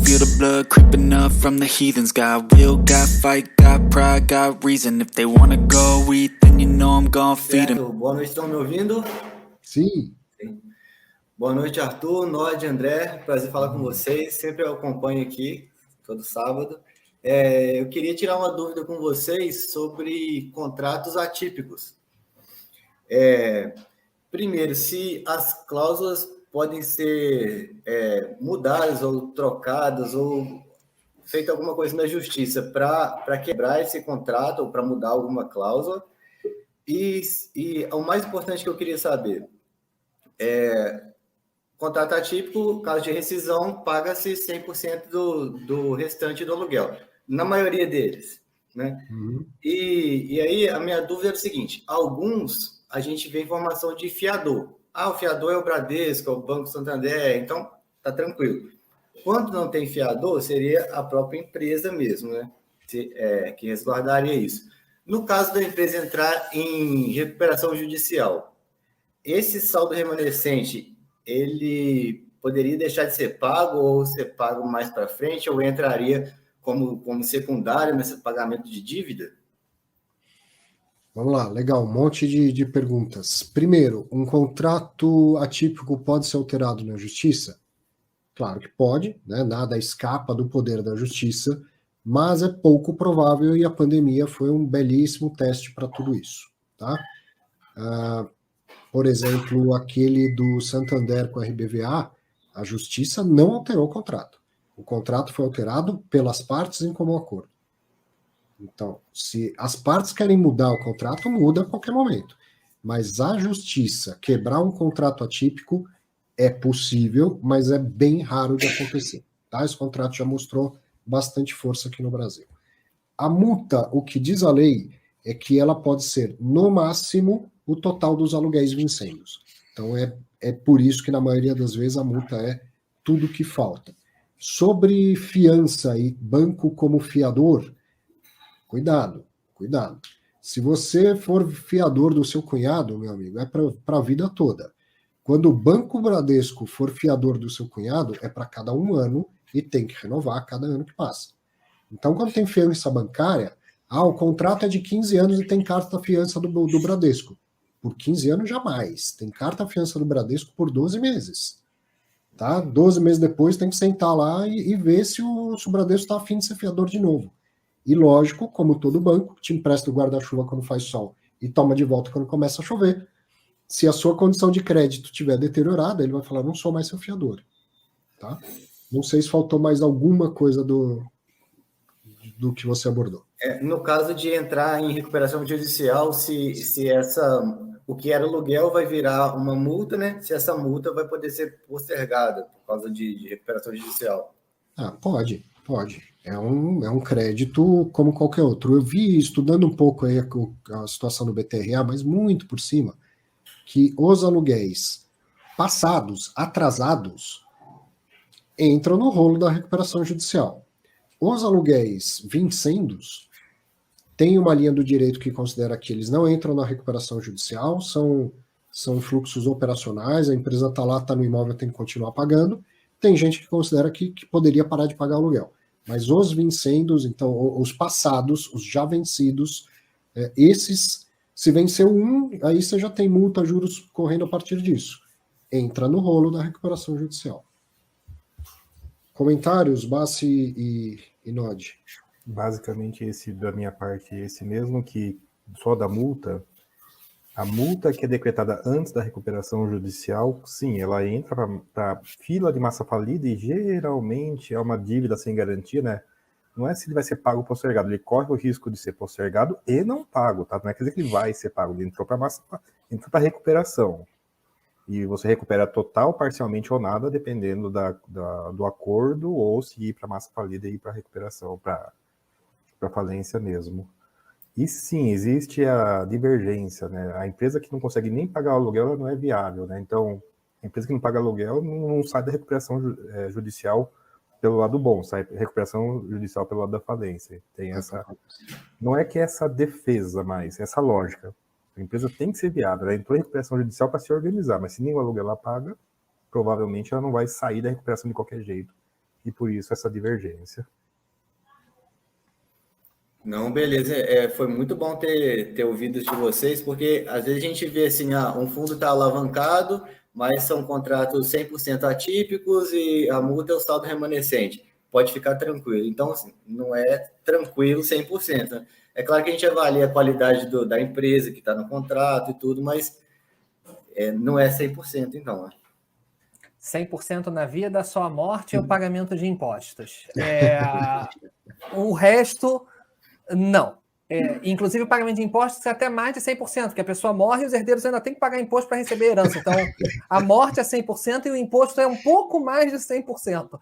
feel the blood creeping up from the heathens. Got will, got fight, got pride, got reason. If they wanna go eat, then you know I'm gonna feed them. Boa noite, estão me ouvindo? Sim. Boa noite, Arthur, Nod, André. Prazer falar com vocês. Sempre eu acompanho aqui, todo sábado. Eu queria tirar uma dúvida com vocês sobre contratos atípicos. Primeiro, se as cláusulas podem ser mudadas ou trocadas ou feita alguma coisa na justiça para quebrar esse contrato ou para mudar alguma cláusula. E o mais importante que eu queria saber contrato atípico, caso de rescisão, paga-se 100% do restante do aluguel, na maioria deles, né? Uhum. E aí a minha dúvida é o seguinte, alguns a gente vê informação de fiador. O fiador é o Bradesco, é o Banco Santander, então tá tranquilo. Quando não tem fiador, seria a própria empresa mesmo, né? Que resguardaria isso. No caso da empresa entrar em recuperação judicial, esse saldo remanescente, ele poderia deixar de ser pago ou ser pago mais para frente, ou entraria como secundário nesse pagamento de dívida? Vamos lá, legal, um monte de perguntas. Primeiro, um contrato atípico pode ser alterado na justiça? Claro que pode, né? Nada escapa do poder da justiça, mas é pouco provável e a pandemia foi um belíssimo teste para tudo isso, tá? Por exemplo, aquele do Santander com a RBVA, a justiça não alterou o contrato. O contrato foi alterado pelas partes em comum acordo. Então, se as partes querem mudar o contrato, muda a qualquer momento. Mas a justiça quebrar um contrato atípico é possível, mas é bem raro de acontecer. Tá? Esse contrato já mostrou bastante força aqui no Brasil. A multa, o que diz a lei, é que ela pode ser, no máximo, o total dos aluguéis vincendos. Então, é por isso que, na maioria das vezes, a multa é tudo que falta. Sobre fiança e banco como fiador, cuidado. Se você for fiador do seu cunhado, meu amigo, é para a vida toda. Quando o Banco Bradesco for fiador do seu cunhado, é para cada 1 ano e tem que renovar a cada ano que passa. Então, quando tem fiança bancária, o contrato é de 15 anos e tem carta fiança do Bradesco. Por 15 anos, jamais. Tem carta fiança do Bradesco por 12 meses. Tá? 12 meses depois, tem que sentar lá e ver se o Bradesco está afim de ser fiador de novo. E lógico, como todo banco, te empresta o guarda-chuva quando faz sol e toma de volta quando começa a chover. Se a sua condição de crédito estiver deteriorada, ele vai falar, não sou mais seu fiador. Tá? Não sei se faltou mais alguma coisa do que você abordou. No caso de entrar em recuperação judicial, se o que era aluguel vai virar uma multa, né? Se essa multa vai poder ser postergada por causa de recuperação judicial. Pode. É um crédito como qualquer outro. Eu vi, estudando um pouco aí a situação do BTRA, mas muito por cima, que os aluguéis passados, atrasados, entram no rolo da recuperação judicial. Os aluguéis vincendos têm uma linha do direito que considera que eles não entram na recuperação judicial, são fluxos operacionais, a empresa está lá, está no imóvel, tem que continuar pagando. Tem gente que considera que poderia parar de pagar aluguel. Mas os vincendos, então, os passados, os já vencidos, esses, se venceu aí você já tem multa, juros correndo a partir disso. Entra no rolo da recuperação judicial. Comentários, Bassi e Nod? Basicamente, esse da minha parte, esse mesmo que só da multa. A multa que é decretada antes da recuperação judicial, sim, ela entra para fila de massa falida e geralmente é uma dívida sem garantia, né? Não é se ele vai ser pago ou postergado, ele corre o risco de ser postergado e não pago, tá? Não é quer dizer que ele vai ser pago, ele entrou para recuperação. E você recupera total, parcialmente ou nada, dependendo do acordo, ou se ir para massa falida e ir para recuperação, para falência mesmo. E sim, existe a divergência, né? A empresa que não consegue nem pagar o aluguel, ela não é viável, né? Então, a empresa que não paga aluguel não sai da recuperação judicial pelo lado bom, sai da recuperação judicial pelo lado da falência. Tem essa... Não é que é essa defesa, mas essa lógica. A empresa tem que ser viável, ela entrou em recuperação judicial para se organizar, mas se nem o aluguel ela paga, provavelmente ela não vai sair da recuperação de qualquer jeito e por isso essa divergência. Não, beleza. Foi muito bom ter ouvido de vocês, porque às vezes a gente vê assim, um fundo está alavancado, mas são contratos 100% atípicos e a multa é o saldo remanescente. Pode ficar tranquilo. Então, assim, não é tranquilo 100%. Né? É claro que a gente avalia a qualidade da empresa que está no contrato e tudo, mas não é 100%, então. Né? 100% na vida, só a morte e o pagamento de impostos. O resto, não. Inclusive, o pagamento de impostos é até mais de 100%, porque a pessoa morre e os herdeiros ainda têm que pagar imposto para receber herança. Então, a morte é 100% e o imposto é um pouco mais de 100%.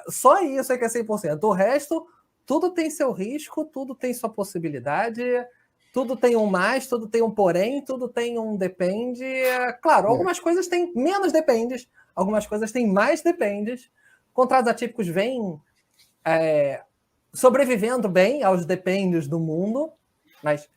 Só isso é que é 100%. O resto, tudo tem seu risco, tudo tem sua possibilidade, tudo tem um mais, tudo tem um porém, tudo tem um depende. Claro, algumas coisas têm menos dependes, algumas coisas têm mais dependes. Contratos atípicos vêm sobrevivendo bem aos dependes do mundo, mas...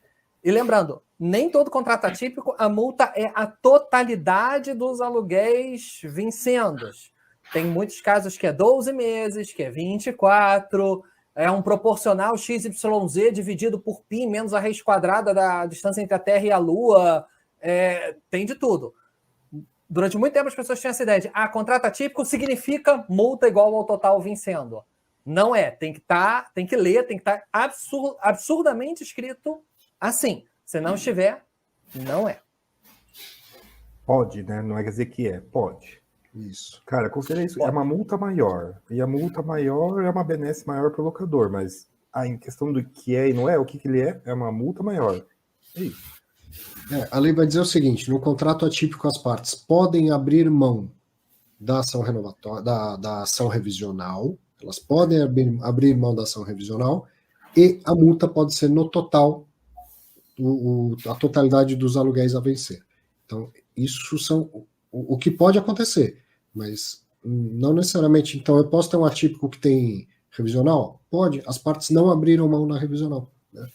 E lembrando, nem todo contrato atípico, a multa é a totalidade dos aluguéis vincendos. Tem muitos casos que é 12 meses, que é 24, é um proporcional XYZ dividido por π menos a raiz quadrada da distância entre a Terra e a Lua. Tem de tudo. Durante muito tempo as pessoas tinham essa ideia de contrato atípico significa multa igual ao total vencendo. Não é. Tem que ler, tem que estar absurdamente escrito assim. Se não estiver, não é. Pode, né? Não é quer dizer que pode. Isso. Cara, considera isso, é uma multa maior. E a multa maior é uma benesse maior para o locador, mas em questão do que é e não é, o que ele é uma multa maior. É isso. A lei vai dizer o seguinte: no contrato atípico, as partes podem abrir mão da ação renovatória, da ação revisional, elas podem abrir mão da ação revisional e a multa pode ser no total, a totalidade dos aluguéis a vencer. Então, isso são o que pode acontecer, mas não necessariamente. Então, eu posso ter um atípico que tem revisional? Pode, as partes não abriram mão na revisional, né?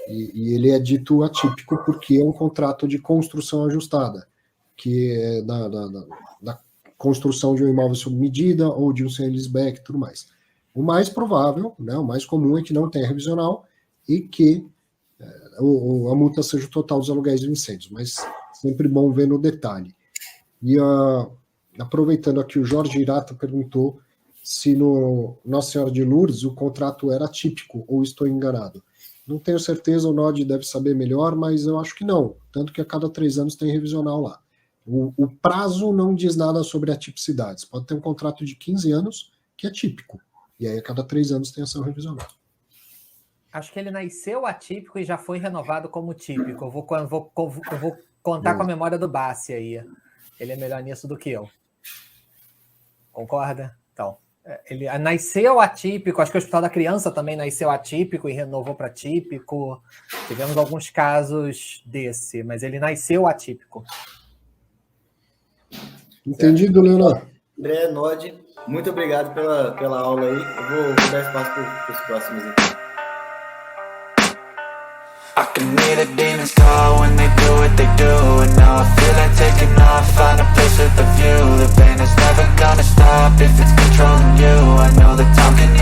E ele é dito atípico porque é um contrato de construção ajustada, que é da construção de um imóvel sob medida ou de um sale-leaseback e tudo mais. O mais provável, né, o mais comum é que não tenha revisional e que a multa seja o total dos aluguéis vencidos, mas sempre bom ver no detalhe. E aproveitando aqui, o Jorge Irata perguntou se no Nossa Senhora de Lourdes o contrato era atípico ou estou enganado. Não tenho certeza, o Nod deve saber melhor, mas eu acho que não. Tanto que a cada 3 anos tem revisional lá. O prazo não diz nada sobre atipicidades. Pode ter um contrato de 15 anos que é típico. E aí a cada 3 anos tem ação revisional. Acho que ele nasceu atípico e já foi renovado como típico. Eu vou contar com a memória do Bassi aí. Ele é melhor nisso do que eu. Concorda? Então, ele nasceu atípico. Acho que o Hospital da Criança também nasceu atípico e renovou para típico. Tivemos alguns casos desse, mas ele nasceu atípico. Entendido, Leonardo? André, Nod, muito obrigado pela aula aí. Eu vou dar espaço para os próximos aqui. I can hear the demons call when they do what they do. And now I feel like taking off, find a place with a view. The pain is never gonna stop if it's controlling you. I know the time can heal.